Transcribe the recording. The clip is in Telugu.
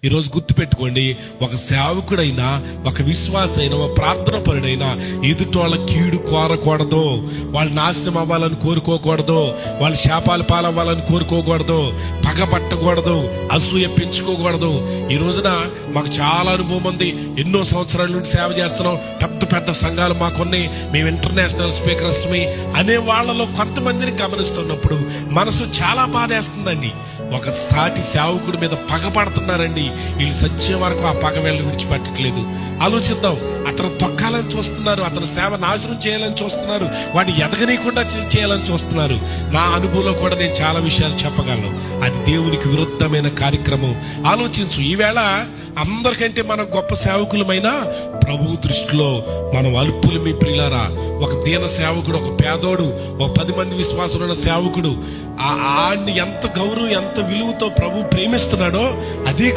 ఈరోజు గుర్తుపెట్టుకోండి, ఒక సేవకుడైనా, ఒక విశ్వాస అయినా, ఒక ప్రార్థన పరుడైనా ఎదుటోళ్ళ కీడు కోరకూడదు, వాళ్ళు నాశనం అవ్వాలని కోరుకోకూడదు, వాళ్ళు శాపాలు పాలవ్వాలని కోరుకోకూడదు, పగబట్టకూడదు, అసూయ పెంచుకోకూడదు. ఈ రోజున మాకు చాలా అనుభవం ఉంది, ఎన్నో సంవత్సరాల నుండి సేవ చేస్తున్నాం, పెద్ద పెద్ద సంఘాలు మాకున్నాయి, మేము ఇంటర్నేషనల్ స్పీకర్స్ అనే వాళ్ళలో కొంతమందిని గమనిస్తున్నప్పుడు మనసు చాలా బాధేస్తుందండి. ఒక సాటి సేవకుడి మీద పగపడుతున్నారండి. వీళ్ళు సత్యం వరకు ఆ పగ వీళ్ళని విడిచిపెట్టట్లేదు. ఆలోచిద్దాం. అతను తొక్కాలని చూస్తున్నారు, అతను సేవ నాశనం చేయాలని చూస్తున్నారు, వాడిని ఎదగనీయకుండా చేయాలని చూస్తున్నారు. నా అనుభవంలో కూడా నేను చాలా విషయాలు చెప్పగలను. అది దేవునికి విరుద్ధమైన కార్యక్రమం. ఆలోచించు. ఈవేళ అందరికంటే మనం గొప్ప సేవకులమైనా ప్రభు దృష్టిలో మనం అల్పులు. మీ ప్రియులారా, ఒక దీన సేవకుడు, ఒక పేదోడు, ఒక 10 మంది విశ్వాసులున్న సేవకుడు, ఆడిని ఎంత గౌరవం, ఎంత విలువతో ప్రభు ప్రేమిస్తున్నాడో అదే